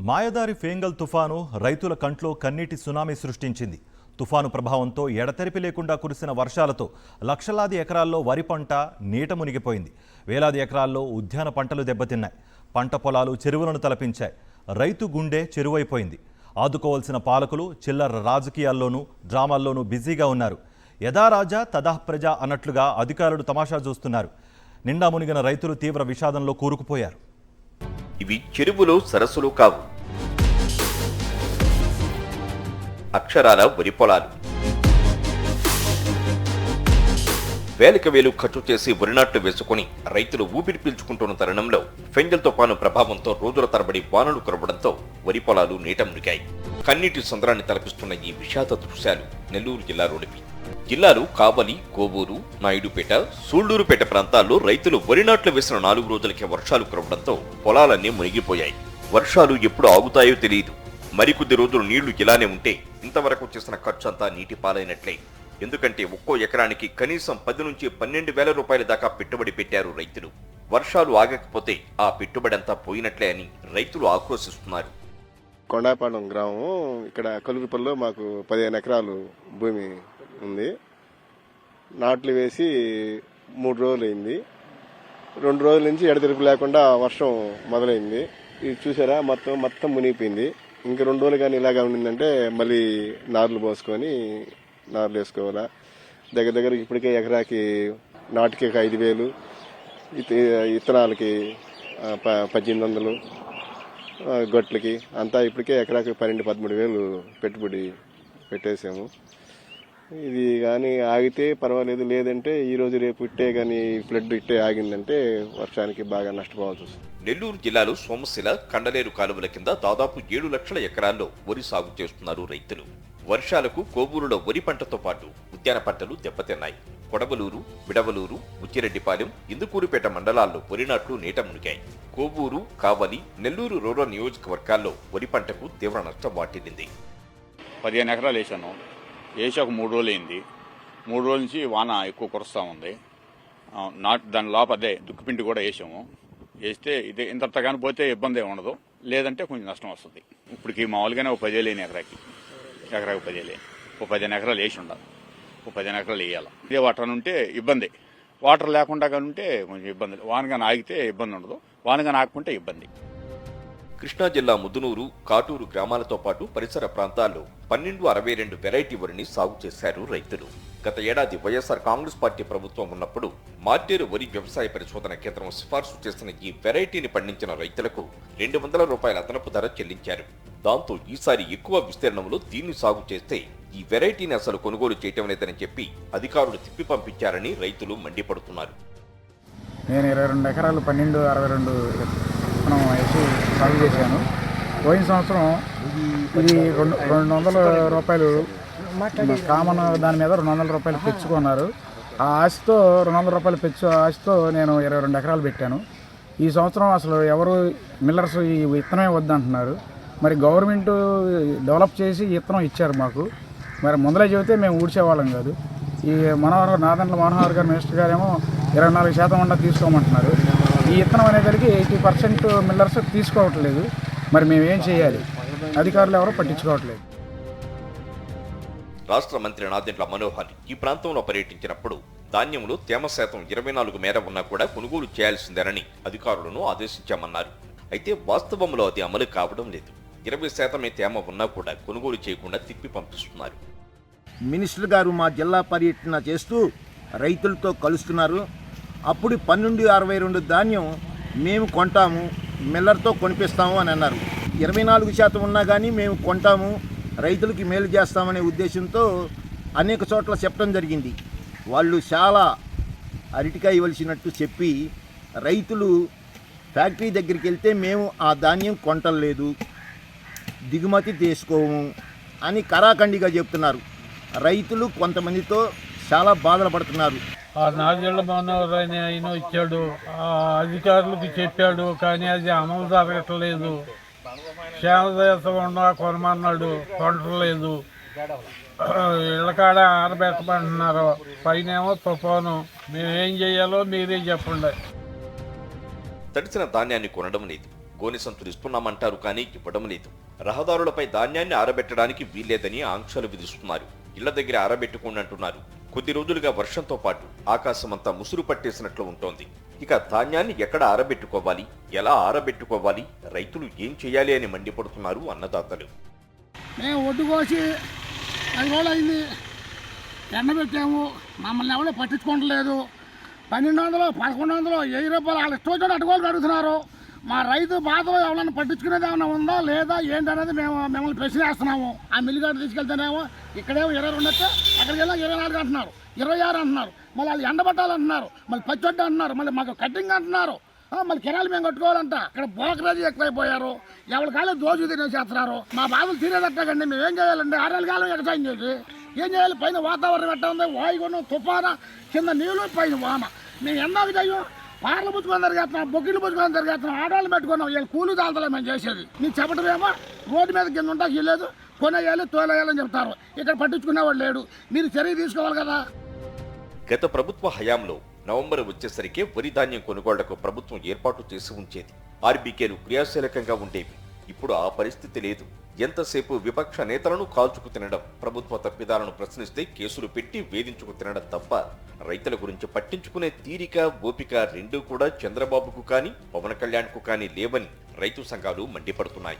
మాయదారి ఫేంగల్ తుఫాను రైతుల కంట్లో కన్నీటి సునామీ సృష్టించింది. తుఫాను ప్రభావంతో ఎడతెరిపి లేకుండా కురిసిన వర్షాలతో లక్షలాది ఎకరాల్లో వరి పంట నీట మునిగిపోయింది. వేలాది ఎకరాల్లో ఉద్యాన పంటలు దెబ్బతిన్నాయి. పంట పొలాలు చెరువులను తలపించాయి. రైతు గుండె చెరువైపోయింది. ఆదుకోవాల్సిన పాలకులు చిల్లర రాజకీయాల్లోనూ డ్రామాల్లోనూ బిజీగా ఉన్నారు. యథా రాజా తదా ప్రజా అన్నట్లుగా అధికారులు తమాషా చూస్తున్నారు. నిండా మునిగిన రైతులు తీవ్ర విషాదంలో కూరుకుపోయారు. ఇవి చెరువులు సరస్సులు కావు, అక్షరాల వరి పొలాలు. వేలకు వేలు ఖర్చు చేసి వరి నాట్లు వేసుకుని రైతులు ఊపిరి పీల్చుకుంటున్న తరుణంలో ఫెంగల్ తుఫాను ప్రభావంతో రోజుల తరబడి వానలు కురవడంతో వరి పొలాలు నీట మునిగాయి. కన్నీటి సంద్రాన్ని తలపిస్తున్న ఈ విషాద దృశ్యాలు నెల్లూరు జిల్లాలోనివి. జిల్లాలు కావలి, కోవూరు, నాయుడుపేట, సూళ్లూరుపేట ప్రాంతాల్లో రైతులు వరి నాట్లు వేసిన 4 రోజులకే వర్షాలు కురవడంతో పొలాలన్నీ మునిగిపోయాయి. వర్షాలు ఎప్పుడు ఆగుతాయో తెలియదు. మరికొద్ది రోజులు నీళ్లు ఇలానే ఉంటే ఇంతవరకు చేసిన ఖర్చంతా నీటి పాలైనట్లే. ఎందుకంటే ఒక్కో ఎకరానికి కనీసం 10 నుంచి 12 వేల రూపాయల దాకా పెట్టుబడి పెట్టారు రైతులు. వర్షాలు ఆగకపోతే ఆ పెట్టుబడి అంతా పోయినట్లే అని రైతులు ఆక్రోశిస్తున్నారు. కొండాపాలెం గ్రామం, ఇక్కడ కలుగుపల్లిలో మాకు 15 ఎకరాలు భూమి ఉంది. నాట్లు వేసి 3 రోజులు అయింది. 2 రోజుల నుంచి ఎడతెరిపి లేకుండా వర్షం మొదలైంది. ఇది చూసారా, మొత్తం మునిగిపోయింది. ఇంకా 2 రోజులు కానీ ఇలాగా ఉండిందంటే మళ్ళీ నార్లు పోసుకొని నార్లు వేసుకోవాలా. దగ్గర ఇప్పటికే ఎకరాకి నాటుకి 5,000, ఇత్తనాలకి 1,800, గొట్లకి అంతా ఇప్పటికే ఎకరాకి 12-13,000 పెట్టుబడి పెట్టేసాము. ఇది కానీ ఆగితే పర్వాలేదు, లేదంటే ఈ రోజు రేపు ఇట్టే కానీ ఫ్లడ్ ఇట్టే ఆగిందంటే వర్షానికి బాగా నష్టపోవాల్సి వస్తుంది. నెల్లూరు జిల్లాలో సోమశిల, కండలేరు కాలువల కింద దాదాపు 7 లక్షల ఎకరాల్లో వరి సాగు చేస్తున్నారు రైతులు. వర్షాలకు కోవూరులో వరి పంటతో పాటు ఉద్యాన పంటలు దెబ్బతిన్నాయి. కొడవలూరు, విడవలూరు, బుచ్చిరెడ్డిపాలెం, ఇందుకూరుపేట మండలాల్లో వరి నాట్లు నీట మునిగాయి. కోవూరు, కావలి, నెల్లూరు రూరల్ నియోజకవర్గాల్లో వరి పంటకు తీవ్ర నష్టం వాటిల్లింది. 15 ఎకరాలు వేసాను. వేసి ఒక 3 రోజులు అయింది. 3 రోజుల నుంచి వాన ఎక్కువ కురుస్తూ ఉంది. దాని లోపదే దుక్కిపిండి కూడా వేసాము. వేస్తే ఇది ఇంత కానీ పోతే ఇబ్బంది ఏమి ఉండదు, లేదంటే కొంచెం నష్టం వస్తుంది. ఇప్పటికి మామూలుగానే 10,000 అయిన ఎకరాకి 10,000, 15 ఎకరాలు వేసి ఉండాలి. 15 ఎకరాలు వేయాలి. ఇదే వాటర్ ఉంటే ఇబ్బంది, వాటర్ లేకుండా కానీ ఉంటే కొంచెం ఇబ్బంది. వానగానే ఆగితే ఇబ్బంది ఉండదు, వానగానే ఆగకుంటే ఇబ్బంది. కృష్ణా జిల్లా ముదునూరు, కాటూరు గ్రామాలతో పాటు పరిసర ప్రాంతాల్లో 1262 వెరైటీ వరిని సాగు చేశారు రైతులు. గత ఏడాది వైఎస్ఆర్ కాంగ్రెస్ పార్టీ ప్రభుత్వం ఉన్నప్పుడు మార్టేరు వరి వ్యవసాయ పరిశోధన కేంద్రం సిఫార్సు చేసిన ఈ వెరైటీని పండించిన రైతులకు 200 రూపాయల అదనపు ధర చెల్లించారు. దాంతో ఈసారి ఎక్కువ విస్తీర్ణంలో దీన్ని సాగు చేస్తే ఈ వెరైటీని అసలు కొనుగోలు చేయటం లేదని చెప్పి అధికారులు తిప్పి పంపించారని రైతులు మండిపడుతున్నారు. నేను 22 ఎకరాలు 1262 విత్తనం వేసి సాగు చేశాను. పోయిన సంవత్సరం ఇది 200 రూపాయలు కామన్, దాని మీద 200 రూపాయలు పెంచుకున్నారు. ఆ ఆశతో 200 రూపాయలు ఆశతో నేను 22 ఎకరాలు పెట్టాను. ఈ సంవత్సరం అసలు ఎవరు మిల్లర్స్ ఈ విత్తనమే వద్దంటున్నారు. మరి గవర్నమెంట్ డెవలప్ చేసి విత్తనం ఇచ్చారు మాకు. మరి ముందలే చెబితే మేము ఊడ్చేవాళ్ళం కాదు. ఈ నాదెండ్ల మనోహర్ గారు మినిస్టర్ గారేమో 24% ఉండా తీసుకోమంటున్నారు. ఈ విత్తనం అనేసరికి 80% మిల్లర్స్ తీసుకోవట్లేదు. మరి మేమేం చేయాలి? అధికారులు ఎవరో పట్టించుకోవట్లేదు. రాష్ట్ర మంత్రి నాదెండ్ల మనోహర్ ఈ ప్రాంతంలో పర్యటించినప్పుడు ధాన్యంలో తేమ శాతం 24 మేర ఉన్నా కూడా కొనుగోలు చేయాల్సిందేనని అధికారులను ఆదేశించామన్నారు. అయితే వాస్తవంలో అది అమలు కావడం లేదు. 20% తేమ ఉన్నా కూడా కొనుగోలు చేయకుండా తిప్పి పంపిస్తున్నారు. మినిస్టర్ గారు మా జిల్లా పర్యటన చేస్తూ రైతులతో కలుస్తున్నారు. అప్పుడు 1262 ధాన్యం మేము కొంటాము, మిల్లర్తో కొనిపిస్తాము అని అన్నారు. 24% ఉన్నా కానీ మేము కొంటాము, రైతులకి మేలు చేస్తామనే ఉద్దేశంతో అనేక చోట్ల చెప్పడం జరిగింది. వాళ్ళు చాలా అరటికాయ ఇవ్వాల్సినట్టు చెప్పి రైతులు ఫ్యాక్టరీ దగ్గరికి వెళ్తే మేము ఆ ధాన్యం కొంటలేదు, దిగుమతి చేసుకోము అని కరాఖండిగా చెప్తున్నారు. రైతులు కొంతమందితో చాలా బాధలు పడుతున్నారు. ఆ నాదెండ్ల మనోహర్ ఆయన ఇచ్చాడు, ఆ అధికారులకు చెప్పాడు, కానీ అది అమలు జరగట్లేదు. క్షేమదేశం ఉండా కొనమన్నాడు, కొనట్లేదు. ఇళ్ళకాడ ఆరబెట్టమంటున్నారు, పైనేమో తుఫాను. మేమేం చేయాలో మీరే చెప్పండి. తడిసిన ధాన్యాన్ని కొనడం లేదు. గోనె సంచులు ఇస్తున్నామంటారు కానీ ఇవ్వడం లేదు. రహదారులపై ధాన్యాన్ని ఆరబెట్టడానికి వీల్లేదని ఆంక్షలు విధిస్తున్నారు. ఇళ్ల దగ్గర ఆరబెట్టుకోండి అంటున్నారు. కొద్ది రోజులుగా వర్షంతో పాటు ఆకాశమంతా ముసురు పట్టేసినట్లు ఉంటోంది. ఇక ధాన్యాన్ని ఎక్కడ ఆరబెట్టుకోవాలి, ఎలా ఆరబెట్టుకోవాలి, రైతులు ఏం చేయాలి అని మండిపడుతున్నారు అన్నదాతలు. మేము ఒడ్డు కోసి 10 రోజులు అయింది, ఎండబెట్టాము, మమ్మల్ని ఎవరో పట్టించుకోవట్లేదు. 1200, 1100, 1000 రూపాయలు వాళ్ళ ఇష్టం వచ్చినట్టు అటుకోలు అడుగుతున్నారు. మా రైతు బాధలో ఎవరైనా పట్టించుకునేది ఏమైనా ఉందా లేదా ఏంటనేది మిమ్మల్ని ప్రశ్నిస్తున్నాము. ఆ మిల్లుగాడు తీసుకెళ్తేనేమో ఇక్కడేమో 22 వస్తే అక్కడికి వెళ్ళా 24 అంటున్నారు, 26 అంటున్నారు. మళ్ళీ వాళ్ళు ఎండబట్టాలంటున్నారు, మళ్ళీ పచ్చొడ్డు అంటున్నారు, మళ్ళీ మాకు కటింగ్ అంటున్నారు, మళ్ళీ కిరాలు మేము కట్టుకోవాలంట. ఇక్కడ బోకరేజీ ఎక్కువైపోయారు, ఎవరి కాలం దోజు తినేసేస్తున్నారు. మా బాధలు తీరేదట్టకండి, మేము ఏం చేయాలండి? 6 నెలల కాలం వ్యవసాయం చేసి ఏం చేయాలి? పైన వాతావరణం ఎట్లా ఉంది, వాయుగుణం, తుఫాను, కింద నీళ్ళు, పైన వాన. మేము ఎందాక చెయ్యం? పార్లు పుచ్చుకొని తిరిగేస్తున్నాం, బొగ్గిళ్ళు పుచ్చుకొని తిరిగేస్తున్నాం, ఆడవాళ్ళు పెట్టుకున్నాం. వీళ్ళు కూలి తాళతలే మేము చేసేది. నీకు చెప్పటమేమో రోడ్డు మీద కింద ఉంటాకి లేదు, కొనేయాలి, తోలేయాలని చెప్తారు. ఇక్కడ పట్టించుకునేవాడు లేడు. మీరు చర్య తీసుకోవాలి కదా. గత ప్రభుత్వ హయాంలో నవంబర్ వచ్చేసరికి వరి ధాన్యం కొనుగోళ్లకు ప్రభుత్వం ఏర్పాటు చేసి ఉంచేది. ఆర్బీకేలు క్రియాశీలకంగా ఉండేవి. ఇప్పుడు ఆ పరిస్థితి లేదు. ఎంతసేపు విపక్ష నేతలను కాల్చుకు తినడం, ప్రభుత్వ తప్పిదాలను ప్రశ్నిస్తే కేసులు పెట్టి వేధించుకు తినడం తప్ప రైతుల గురించి పట్టించుకునే తీరిక, ఓపిక రెండూ కూడా చంద్రబాబుకు కానీ పవన్ కళ్యాణ్కు కానీ లేవని రైతు సంఘాలు మండిపడుతున్నాయి.